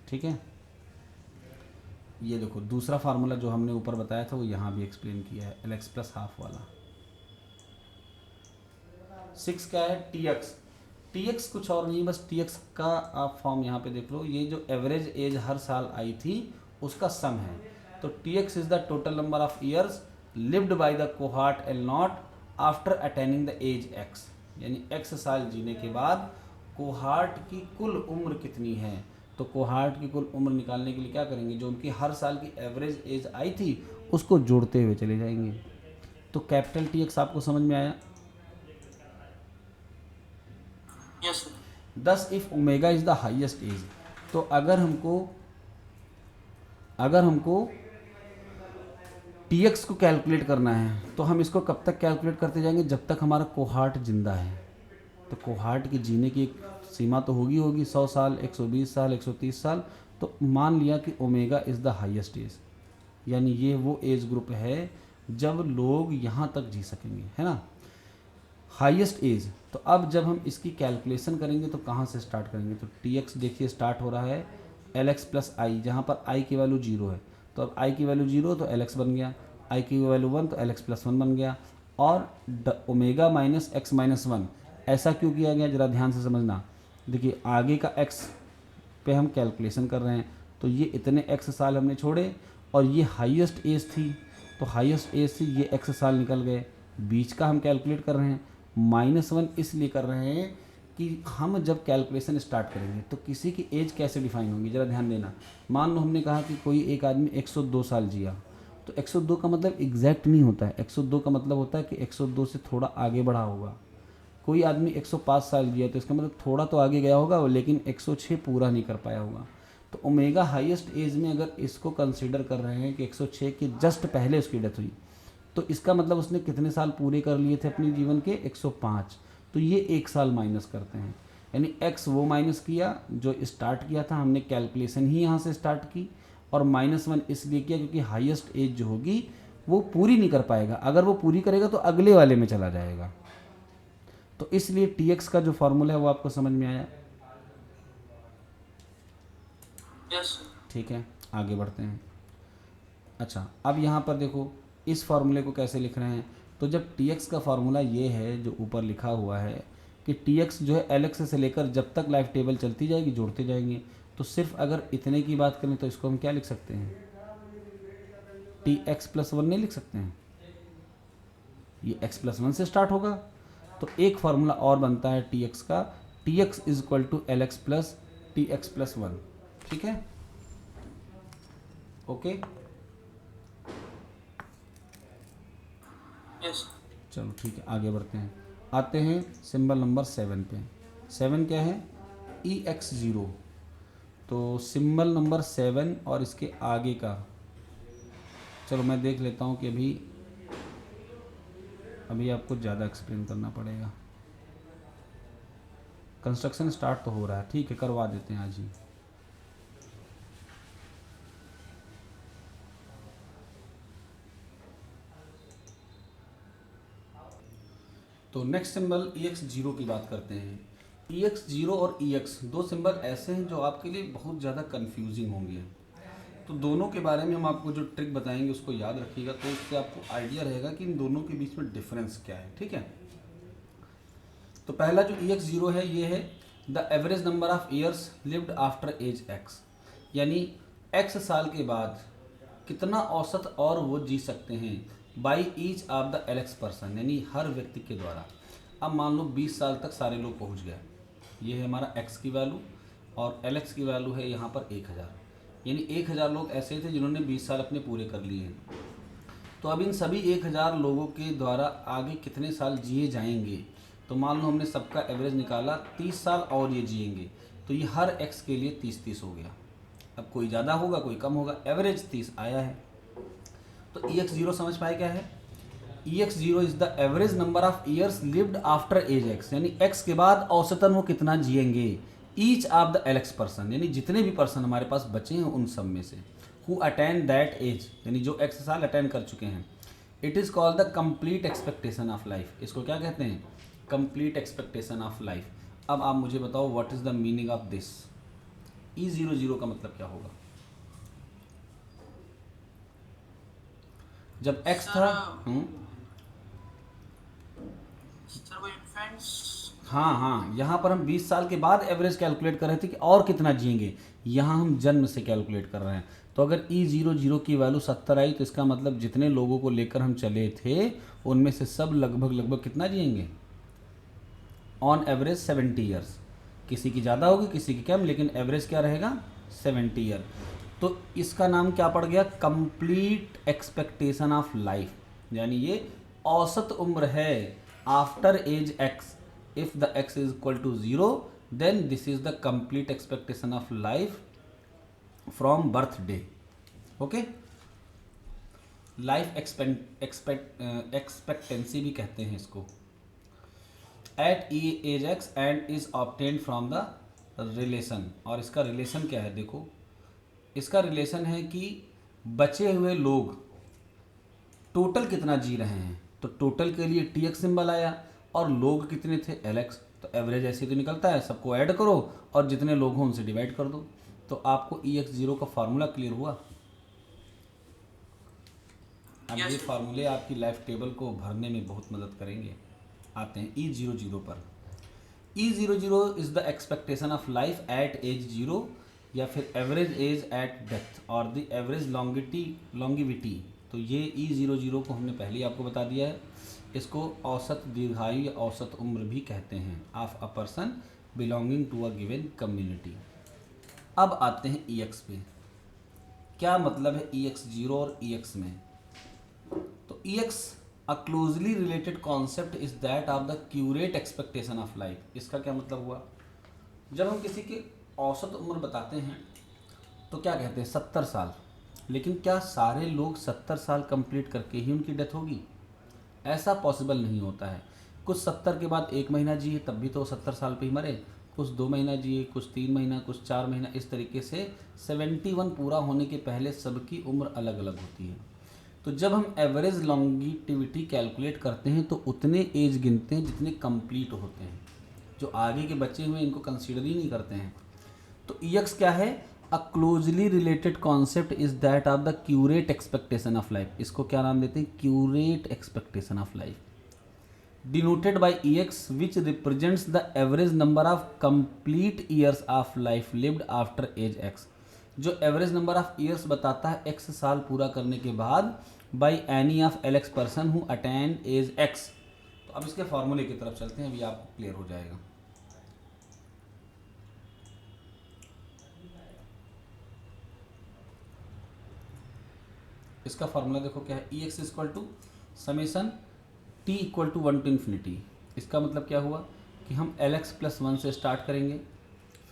ठीक है, ये देखो दूसरा फार्मूला जो हमने ऊपर बताया था वो यहाँ भी एक्सप्लेन किया है, Lx प्लस हाफ वाला। 6 क्या है, tx कुछ और नहीं, बस tx का आप फॉर्म यहाँ पे देख लो, ये जो एवरेज एज हर साल आई थी उसका सम है। तो tx is the total number of years lived by the cohort L naught after attaining the age x, यानी x साल जीने के बाद कोहार्ट की कुल उम्र कितनी है। तो कोहार्ट की कुल उम्र निकालने के लिए क्या करेंगे, जो उनकी हर साल की एवरेज एज आई थी उसको जोड़ते हुए चले जाएंगे। तो कैपिटल tx आपको समझ में आया। Yes, sir. Thus if omega is the highest age, तो अगर हमको tx को कैलकुलेट करना है तो हम इसको कब तक कैलकुलेट करते जाएंगे, जब तक हमारा कोहार्ट जिंदा है। तो कोहार्ट की जीने की एक सीमा तो होगी 100 साल, 120 साल, 130 साल। तो मान लिया कि omega is the highest age, यानी ये वो एज ग्रुप है जब लोग यहाँ तक जी सकेंगे, है ना, हाईएस्ट एज। तो अब जब हम इसकी कैलकुलेशन करेंगे तो कहाँ से स्टार्ट करेंगे, तो tx देखिए स्टार्ट हो रहा है lx प्लस आई, जहाँ पर i की वैल्यू 0 है। तो अब i की वैल्यू 0 तो lx बन गया, i की वैल्यू 1 तो lx प्लस 1 बन गया। और ओमेगा माइनस x माइनस 1 ऐसा क्यों किया गया, ज़रा ध्यान से समझना। देखिए आगे का x पे हम कैलकुलेशन कर रहे हैं, तो ये इतने x साल हमने छोड़े और ये हाईएस्ट एज थी, तो हाईएस्ट एज से ये x साल निकल गए। बीच का हम कैलकुलेट कर रहे हैं, -1 इसलिए कर रहे हैं कि हम जब कैलकुलेशन स्टार्ट करेंगे तो किसी की एज कैसे डिफाइन होगी, ज़रा ध्यान देना। मान लो हमने कहा कि कोई एक आदमी 102 साल जिया, तो 102 का मतलब एग्जैक्ट नहीं होता है, 102 का मतलब होता है कि 102 से थोड़ा आगे बढ़ा होगा। कोई आदमी 105 साल जिया तो इसका मतलब थोड़ा तो आगे गया होगा, लेकिन 106 पूरा नहीं कर पाया होगा। तो ओमेगा हाईएस्ट एज में अगर इसको कंसिडर कर रहे हैं कि 106 के जस्ट पहले उसकी डेथ हुई, तो इसका मतलब उसने कितने साल पूरे कर लिए थे अपने जीवन के, 105। तो ये 1 साल माइनस करते हैं, यानी x वो माइनस किया जो स्टार्ट किया था, हमने कैलकुलेशन ही यहाँ से स्टार्ट की, और -1 इसलिए किया क्योंकि हाईएस्ट एज जो होगी वो पूरी नहीं कर पाएगा, अगर वो पूरी करेगा तो अगले वाले में चला जाएगा। तो इसलिए tx का जो फॉर्मूला है वो आपको समझ में आया। Yes, sir. ठीक है, आगे बढ़ते हैं। अच्छा अब यहाँ पर देखो इस फार्मूले को कैसे लिख रहे हैं, तो जब tx का फार्मूला ये है जो ऊपर लिखा हुआ है कि tx जो है lx से लेकर जब तक लाइफ टेबल चलती जाएगी जोड़ते जाएंगे। तो सिर्फ अगर इतने की बात करें तो इसको हम क्या लिख सकते हैं, tx प्लस 1 नहीं लिख सकते हैं, ये x प्लस 1 से स्टार्ट होगा। तो एक फार्मूला और बनता है tx का, tx is equal to lx plus tx plus 1। ठीक है, ओके Yes, sir. चलो ठीक है, आगे बढ़ते हैं। आते हैं सिंबल नंबर 7 पे। 7 क्या है, EX0। तो सिंबल नंबर 7 और इसके आगे का, चलो मैं देख लेता हूँ कि अभी आपको ज़्यादा एक्सप्लेन करना पड़ेगा। कंस्ट्रक्शन स्टार्ट तो हो रहा है, ठीक है करवा देते हैं आज ही। तो नेक्स्ट सिंबल EX0 की बात करते हैं। EX0 और EX दो सिंबल ऐसे हैं जो आपके लिए बहुत ज़्यादा कंफ्यूजिंग होंगे। तो दोनों के बारे में हम आपको जो ट्रिक बताएंगे उसको याद रखिएगा, तो इससे आपको आइडिया रहेगा कि इन दोनों के बीच में डिफरेंस क्या है। ठीक है, तो पहला जो EX0 है ये है the average number of years lived after age X, यानी X साल के बाद कितना औसत और वो जी सकते हैं by each of the LX person, यानी हर व्यक्ति के द्वारा। अब मान लो 20 साल तक सारे लोग पहुंच गए, ये है हमारा X की वैल्यू और LX की वैल्यू है यहाँ पर 1000, यानी 1000 लोग ऐसे थे जिन्होंने 20 साल अपने पूरे कर लिए हैं। तो अब इन सभी 1000 लोगों के द्वारा आगे कितने साल जिए जाएंगे, तो मान लो हमने सबका एवरेज निकाला 30 साल और ये जिएंगे, तो ये हर X के लिए 30-30 हो गया। अब कोई ज़्यादा होगा कोई कम होगा, एवरेज 30 आया है। तो EX0 समझ पाए क्या है? EX0 is the average number of years lived after age X, यानी X के बाद औसतन वो कितना जिएंगे each of the LX person, यानी जितने भी पर्सन हमारे पास बचे हैं उन सब में से, हु अटेन दैट एज, यानी जो X साल अटेन कर चुके हैं। It is called the complete expectation of life, इसको क्या कहते हैं? Complete expectation of life. अब आप मुझे बताओ what is the meaning of this? E00 का मतलब क्या होगा? जब X था सर वो इन्फेंट्स। हाँ, यहाँ पर हम 20 साल के बाद एवरेज कैलकुलेट कर रहे थे कि और कितना जिएंगे, यहाँ हम जन्म से कैलकुलेट कर रहे हैं। तो अगर E00 की वैल्यू 70 आई तो इसका मतलब जितने लोगों को लेकर हम चले थे उनमें से सब लगभग कितना जिएंगे? On average 70 years. किसी की ज़्यादा होगी किसी की कम, लेकिन एवरेज क्या रहेगा? 70 ईयर। तो इसका नाम क्या पड़ गया? कंप्लीट एक्सपेक्टेशन ऑफ लाइफ, यानी ये औसत उम्र है after age X। If the X is equal to 0 then this is the complete expectation of life from birth day. Okay, life expectancy भी कहते हैं इसको, at age X and is obtained from the relation. और इसका relation क्या है? देखो, इसका रिलेशन है कि बचे हुए लोग टोटल कितना जी रहे हैं, तो टोटल के लिए TX सिंबल आया, और लोग कितने थे? LX। तो एवरेज ऐसे तो निकलता है, सबको ऐड करो और जितने लोग हों उनसे डिवाइड कर दो। तो आपको EX0 का फार्मूला क्लियर हुआ? अब ये फार्मूले आपकी लाइफ टेबल को भरने में बहुत मदद करेंगे। आते हैं E00 पर। E00 is the expectation of life at age 0, या फिर एवरेज एज एट डेथ और द एवरेज लॉन्गिविटी। तो ये E00 को हमने पहले ही आपको बता दिया है। इसको औसत दीर्घायु या औसत उम्र भी कहते हैं of a person belonging to a given community. अब आते हैं EX पे। क्या मतलब है EX0 और EX में? तो EX a closely related concept is that of the curtate expectation of life. इसका क्या मतलब हुआ? जब हम किसी की औसत उम्र बताते हैं तो क्या कहते हैं? 70 साल। लेकिन क्या सारे लोग 70 साल कंप्लीट करके ही उनकी डेथ होगी? ऐसा पॉसिबल नहीं होता है। कुछ 70 के बाद 1 महीना जिए तब भी तो 70 साल पे ही मरे, कुछ 2 महीना जिए, कुछ 3 महीना, कुछ 4 महीना, इस तरीके से 71 पूरा होने के पहले सबकी उम्र अलग अलग होती है। तो जब हम एवरेज लॉन्गिटिविटी कैलकुलेट करते हैं तो उतने एज गिनते हैं जितने कंप्लीट होते हैं, जो आगे के बच्चे हुए इनको कंसीडर ही नहीं करते हैं। तो EX क्या है? A closely related concept is that of the curtate expectation of life. इसको क्या नाम देते हैं? Curtate expectation of life, denoted by EX which represents the average number of complete years of life lived after age X। जो average number of years बताता है X साल पूरा करने के बाद by any of LX person who attain age X। तो अब इसके फॉर्मूले की तरफ चलते हैं, अभी आपको क्लियर हो जाएगा। इसका फार्मूला देखो क्या है? EX equal to summation T equal to 1 to infinity. इसका मतलब क्या हुआ कि हम LX + 1 से स्टार्ट करेंगे,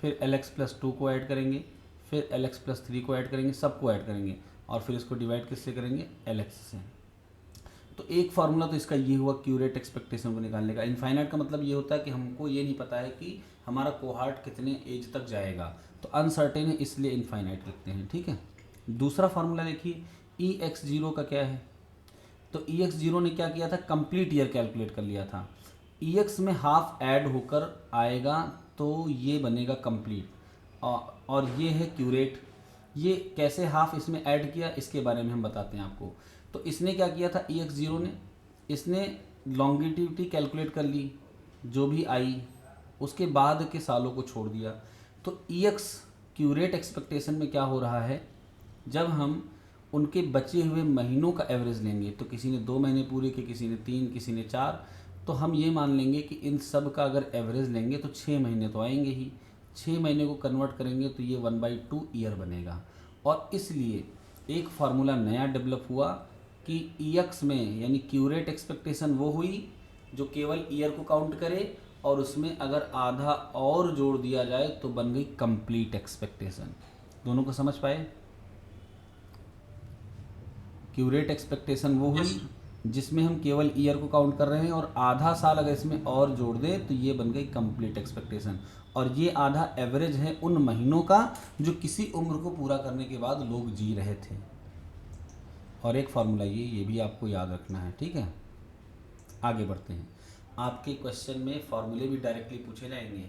फिर LX + 2 को ऐड करेंगे, फिर LX + 3 को ऐड करेंगे, सबको ऐड करेंगे, और फिर इसको डिवाइड किससे करेंगे? LX से। तो एक फार्मूला तो इसका ये हुआ क्यूरेट एक्सपेक्टेशन को निकालने का। इनफाइनाइट का मतलब ये होता है कि हमको ये नहीं पता है कि हमारा कोहार्ट कितने एज तक जाएगा, तो अनसर्टेन है इसलिए इनफाइनाइट लिखते हैं। ठीक है, दूसरा फार्मूला देखिए EX0 का क्या है? तो EX0 ने क्या किया था? कंप्लीट ईयर कैलकुलेट कर लिया था। EX में हाफ ऐड होकर आएगा तो ये बनेगा कंप्लीट, और ये है क्यूरेट। ये कैसे हाफ इसमें ऐड किया इसके बारे में हम बताते हैं आपको। तो इसने क्या किया था, EX0 ने, इसने लॉन्गिटिविटी कैलकुलेट कर ली जो भी आई, उसके बाद के सालों को छोड़ दिया। तो EX क्यूरेट एक्सपेक्टेशन में क्या हो रहा है, जब हम उनके बचे हुए महीनों का एवरेज लेंगे, तो किसी ने 2 महीने पूरे किए, किसी ने 3, किसी ने 4, तो हम ये मान लेंगे कि इन सब का अगर एवरेज लेंगे तो 6 महीने तो आएंगे ही। 6 महीने को कन्वर्ट करेंगे तो ये 1/2 ईयर बनेगा। और इसलिए एक फार्मूला नया डेवलप हुआ कि EX में यानी क्यूरेट एक्सपेक्टेशन वो हुई जो केवल ईयर को काउंट करे, और उसमें अगर आधा और जोड़ दिया जाए तो बन गई कंप्लीट एक्सपेक्टेशन। दोनों को समझ पाए? क्यूरेट एक्सपेक्टेशन वो हुई जिसमें हम केवल ईयर को काउंट कर रहे हैं, और आधा साल अगर इसमें और जोड़ दे तो ये बन गई कंप्लीट एक्सपेक्टेशन। और ये आधा एवरेज है उन महीनों का जो किसी उम्र को पूरा करने के बाद लोग जी रहे थे। और एक फार्मूला ये भी आपको याद रखना है, ठीक है। आगे बढ़ते हैं, आपके क्वेश्चन में फार्मूले भी डायरेक्टली पूछे जाएंगे।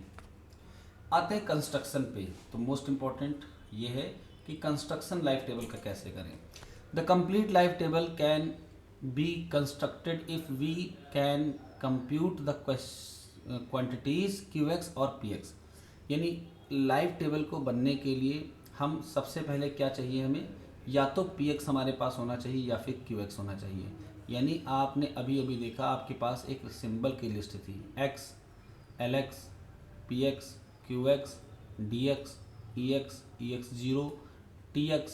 आते हैं कंस्ट्रक्शन पे, तो मोस्ट इम्पॉर्टेंट ये है कि कंस्ट्रक्शन लाइफ टेबल का कैसे करें। The complete life table can be constructed if we can compute the quantities QX और PX। यानी लाइफ टेबल को बनने के लिए हम सबसे पहले क्या चाहिए, हमें या तो PX हमारे पास होना चाहिए या फिर QX होना चाहिए। यानी आपने अभी अभी देखा आपके पास एक सिंबल की लिस्ट थी, X, LX, PX, QX, DX, EX, EX0, TX,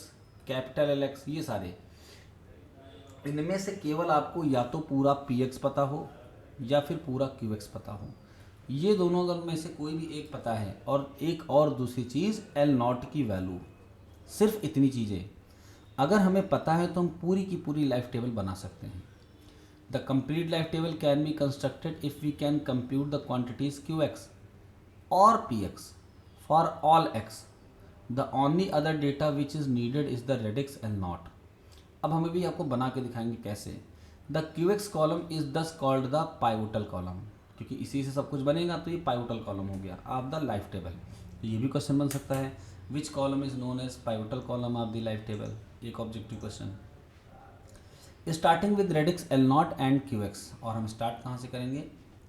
capital LX, ये सारे, इनमें से केवल आपको या तो पूरा PX पता हो या फिर पूरा QX पता हो। ये दोनों अगर में से कोई भी एक पता है, और एक और दूसरी चीज़ L0 की वैल्यू, सिर्फ इतनी चीज़ें अगर हमें पता है तो हम पूरी की पूरी लाइफ टेबल बना सकते हैं। The complete life table can be constructed if we can compute the quantities QX or PX for all X. The only other data which is needed is the radix L0. अब हमें भी आपको बना के दिखाएंगे कैसे। द QX कॉलम इज दस called the pivotal column, क्योंकि इसी से सब कुछ बनेगा, तो ये पाइवोटल कॉलम हो गया ऑफ द लाइफ टेबल। तो ये भी क्वेश्चन बन सकता है, which column is known as pivotal column of the life table, एक objective question. Starting with radix L0 and QX, और हम स्टार्ट कहाँ से करेंगे,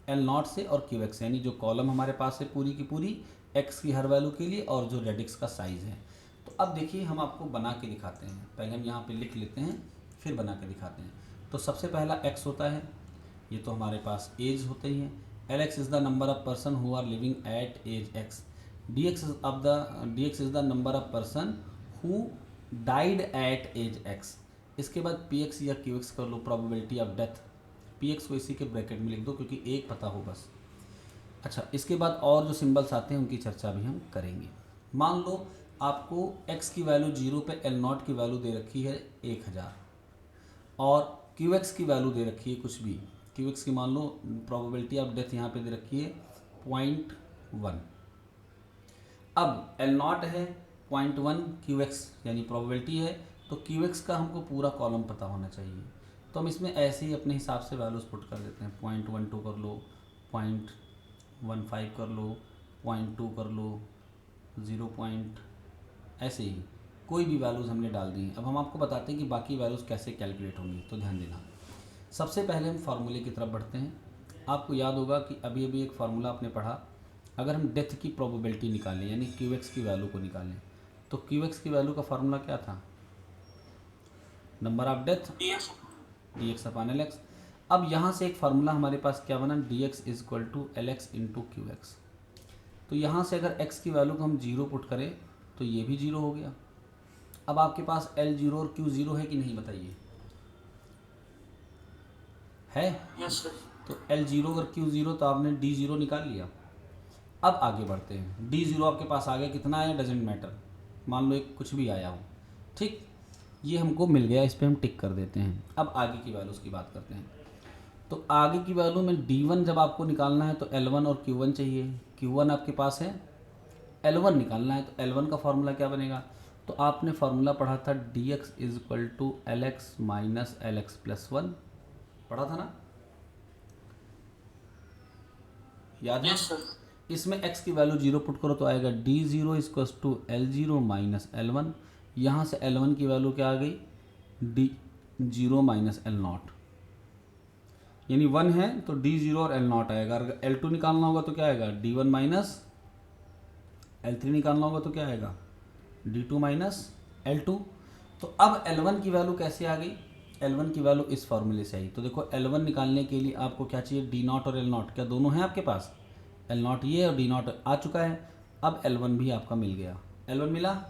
L0 से और QX, यानी जो कॉलम हमारे पास है पूरी की पूरी X की हर वैल्यू के लिए, और जो रेडिक्स का साइज़ है। तो अब देखिए हम आपको बना के दिखाते हैं, पहले हम यहाँ पे लिख लेते हैं फिर बना के दिखाते हैं। तो सबसे पहला X होता है, ये तो हमारे पास एज होते ही हैं। LX is the number of person who are living at age X। DX is the number of person who died at age X। इसके बाद PX या QX कर लो, प्रोबेबिलिटी ऑफ डेथ। PX को इसी के ब्रैकेट में लिख दो क्योंकि एक पता हो बस। अच्छा, इसके बाद और जो सिंबल्स आते हैं उनकी चर्चा भी हम करेंगे। मान लो आपको X की वैल्यू 0 पे L0 की वैल्यू दे रखी है 1000, और QX की वैल्यू दे रखी है कुछ भी। QX की मान लो प्रोबेबिलिटी ऑफ डेथ यहाँ पे दे रखी है 0.1। अब L0 है 0.1, QX यानी प्रोबेबिलिटी है, तो QX का हमको पूरा कॉलम पता होना चाहिए। तो हम इसमें ऐसे ही अपने हिसाब से वैल्यूज पुट कर देते हैं, 0.12 कर लो, 0.15 कर लो, 0.2 कर लो, 0. ऐसे ही कोई भी वैल्यूज़ हमने डाल दी। अब हम आपको बताते हैं कि बाकी वैल्यूज़ कैसे कैलकुलेट होंगी, तो ध्यान देना। सबसे पहले हम फार्मूले की तरफ बढ़ते हैं। आपको याद होगा कि अभी अभी एक फार्मूला आपने पढ़ा, अगर हम डेथ की प्रोबेबिलिटी निकालें यानी QX की वैल्यू को निकालें, तो QX की वैल्यू का फार्मूला क्या था, number of death DX upon LX। अब यहाँ से एक फार्मूला हमारे पास क्या बना, DX is equal to LX into QX। तो यहाँ से अगर X की वैल्यू को हम 0 पुट करें तो ये भी 0 हो गया। अब आपके पास L0 और Q0 है कि नहीं बताइए, है? Yes sir. तो L0 और Q0, तो आपने D0 निकाल लिया। अब आगे बढ़ते हैं, D0 आपके पास आ गया, कितना आया डजेंट मैटर, मान लो एक कुछ भी आया हो, ठीक, ये हमको मिल गया, इस पर हम टिक कर देते हैं। अब आगे की वैल्यूज़ की बात करते हैं। तो आगे की वैल्यू में D1 जब आपको निकालना है तो L1 और Q1 चाहिए। Q1 आपके पास है, L1 निकालना है, तो L1 का फार्मूला क्या बनेगा, तो आपने फार्मूला पढ़ा था DX is equal to LX minus LX plus 1, पढ़ा था ना, याद है? Yes sir. इसमें X की वैल्यू 0 पुट करो तो आएगा D0 equal to L0 minus L1, यहाँ से L1 की वैल्यू क्या आ गई, D0 माइनस L0, यानी 1 है तो D0 और L0 आएगा। अगर L2 निकालना होगा तो क्या आएगा, D1 माइनस L3 निकालना होगा तो क्या आएगा, D2 माइनस L2। तो अब L1 की वैल्यू कैसे आ गई, L1 की वैल्यू इस फॉर्मूले से आई। तो देखो L1 निकालने के लिए आपको क्या चाहिए, D0 और L0, क्या दोनों हैं आपके पास, L0 ये और D0 आ चुका है। अब L1 भी आपका मिल गया, L1 मिला।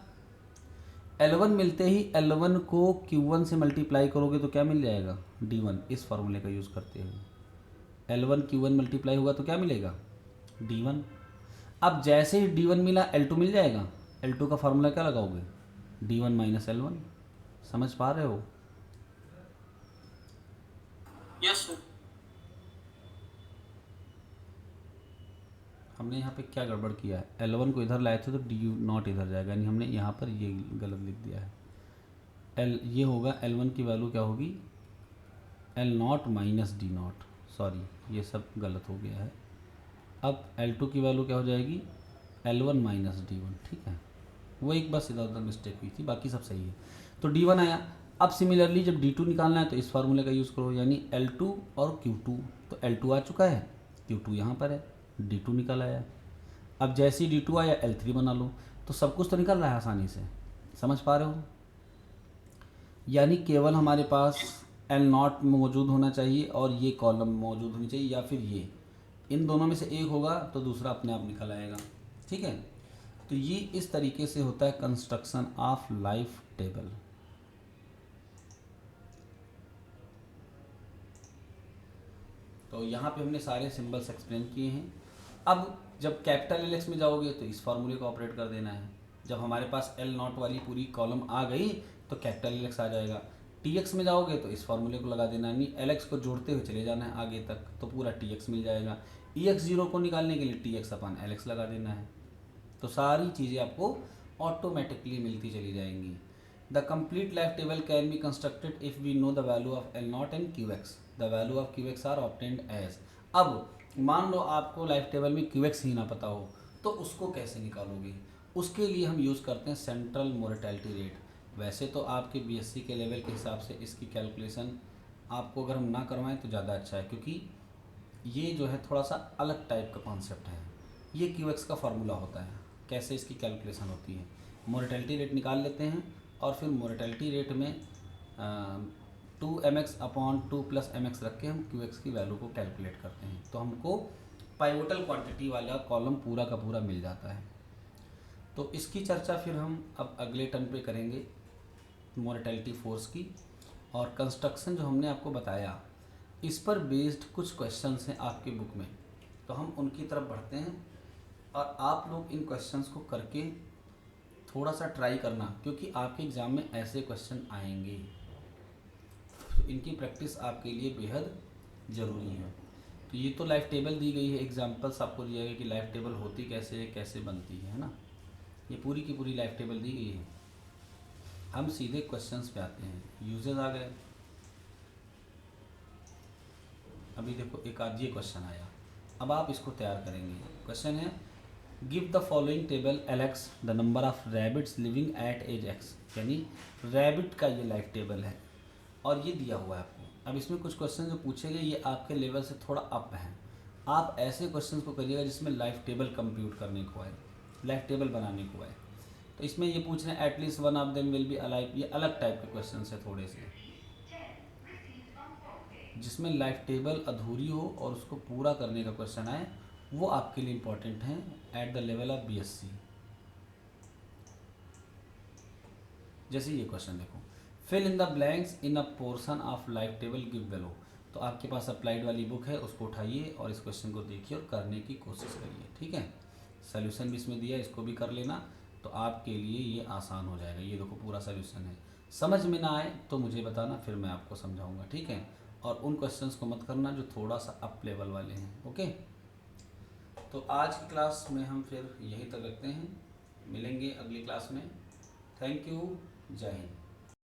L1 मिलते ही L1 को Q1 से मल्टीप्लाई करोगे तो क्या मिल जाएगा, D1, इस फॉर्मूले का यूज़ करते हुए L1 Q1 मल्टीप्लाई होगा तो क्या मिलेगा, D1। अब जैसे ही D1 मिला L2 मिल जाएगा, L2 का फॉर्मूला क्या लगाओगे, D1 माइनस L1। समझ पा रहे हो? Yes sir. हमने यहाँ पे क्या गड़बड़ किया है, L1 को इधर लाए थे तो D0 इधर जाएगा, यानी हमने यहाँ पर ये गलत लिख दिया है। ये होगा L1 की वैल्यू क्या होगी, L0 माइनस D0, सॉरी ये सब गलत हो गया है। अब L2 की वैल्यू क्या हो जाएगी, L1 माइनस D1, ठीक है। वो एक बस इधर उधर मिस्टेक हुई थी, बाकी सब सही है। तो D1 आया। अब सिमिलरली जब D2 निकालना है तो इस फार्मूले का यूज़ करो, यानी L2 और Q2। तो L2 आ चुका है, Q2 यहाँ पर है, D2 निकल आया। अब जैसे ही D2 आया L3 बना लो, तो सब कुछ तो निकल रहा है आसानी से। समझ पा रहे हो? यानी केवल हमारे पास L0 मौजूद होना चाहिए और ये कॉलम मौजूद होनी चाहिए, या फिर ये, इन दोनों में से एक होगा तो दूसरा अपने आप निकल आएगा, ठीक है। तो ये इस तरीके से होता है कंस्ट्रक्शन ऑफ लाइफ टेबल। तो यहाँ पे हमने सारे सिंबल्स एक्सप्लेन किए हैं। अब जब कैपिटल LX में जाओगे तो इस फार्मूले को ऑपरेट कर देना है। जब हमारे पास L0 वाली पूरी कॉलम आ गई तो कैपिटल LX आ जाएगा। TX में जाओगे तो इस फार्मूले को लगा देना है, नहीं LX को जोड़ते हुए चले जाना है आगे तक, तो पूरा TX मिल जाएगा। EX0 को निकालने के लिए TX अपन LX लगा देना है। तो सारी चीज़ें आपको ऑटोमेटिकली मिलती चली जाएंगी। The complete life table can be constructed if we know the value of L0 and QX। The value of QX are obtained as. अब मान लो आपको लाइफ टेबल में QX ही ना पता हो, तो उसको कैसे निकालोगे? उसके लिए हम यूज़ करते हैं सेंट्रल मोर्टेलिटी रेट। वैसे तो आपके BSc के लेवल के हिसाब से इसकी कैलकुलेशन आपको अगर हम ना करवाएं तो ज़्यादा अच्छा है, क्योंकि ये जो है थोड़ा सा अलग टाइप का कॉन्सेप्ट है। ये QX का फार्मूला होता है, कैसे इसकी कैलकुलेशन होती है। मोर्टेलिटी रेट निकाल लेते हैं और फिर मोर्टेलिटी रेट में 2mx अपॉन 2 प्लस mx रख के हम QX की वैल्यू को कैलकुलेट करते हैं, तो हमको पाइवोटल क्वांटिटी वाला कॉलम पूरा का पूरा मिल जाता है। तो इसकी चर्चा फिर हम अब अगले टर्न पे करेंगे, मोर्टेलिटी फोर्स की। और कंस्ट्रक्शन जो हमने आपको बताया, इस पर बेस्ड कुछ क्वेश्चंस हैं आपके बुक में, तो हम उनकी तरफ बढ़ते हैं। और आप लोग इन क्वेश्चंस को करके थोड़ा सा ट्राई करना, क्योंकि आपके एग्ज़ाम में ऐसे क्वेश्चन आएंगे, तो इनकी प्रैक्टिस आपके लिए बेहद ज़रूरी है। तो ये तो लाइफ टेबल दी गई है, एग्जांपल्स आपको दिया गया कि लाइफ टेबल होती कैसे है, कैसे बनती है ना। ये पूरी की पूरी लाइफ टेबल दी गई है। हम सीधे क्वेश्चंस पे आते हैं। यूजेस आ गए। अभी देखो एक आध ये क्वेश्चन आया, अब आप इसको तैयार करेंगे। क्वेश्चन है, give the following table LX the number of rabbits living at age X। यानी रैबिट का ये लाइफ टेबल है और ये दिया हुआ है आपको। अब इसमें कुछ क्वेश्चन जो पूछे गए ये आपके लेवल से थोड़ा अप हैं। आप ऐसे क्वेश्चन को करिएगा जिसमें लाइफ टेबल कंप्यूट करने को आए, लाइफ टेबल बनाने को आए। तो इसमें ये पूछ रहे हैं at least one of them will be alive. ये अलग टाइप के क्वेश्चन है थोड़े से, जिसमें लाइफ टेबल अधूरी हो और उसको पूरा करने का क्वेश्चन आए, वो आपके लिए इम्पोर्टेंट हैं at the level of BSc। जैसे ये क्वेश्चन देखो, fill in the blanks in a portion of life table give below. तो आपके पास अप्लाइड वाली बुक है, उसको उठाइए और इस क्वेश्चन को देखिए और करने की कोशिश करिए, ठीक है। सोल्यूशन भी इसमें दिया है, इसको भी कर लेना, तो आपके लिए ये आसान हो जाएगा। ये देखो पूरा सोल्यूशन है। समझ में ना आए तो मुझे बताना, फिर मैं आपको समझाऊंगा, ठीक है। और उन क्वेश्चंस को मत करना जो थोड़ा सा अप लेवल वाले हैं, ओके। तो आज की क्लास में हम फिर यहीं तक रखते हैं, मिलेंगे अगली क्लास में। थैंक यू, जय हिंद।